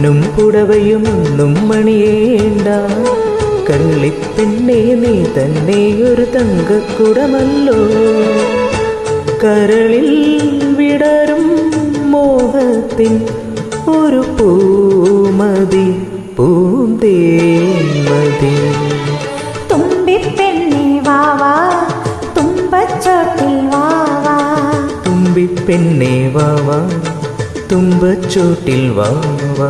പൊന്നും പുടവയുമൊന്നും മണിയേണ്ട, കള്ളിപ്പെണ്ണേ നീ തന്നെ ഒരു തങ്കക്കുടമല്ലോ. കരളിൽ വിടരും മോഹത്തിൻ ഒരു പൂമതി, പൂന്തേന്മതി. തുമ്പിപ്പെണ്ണേ വാവാ, തുമ്പച്ചോട്ടിൽ വാവാ. തുമ്പിപ്പെണ്ണേ വാവാ, തുമ്പച്ചോട്ടിൽ വാവാ.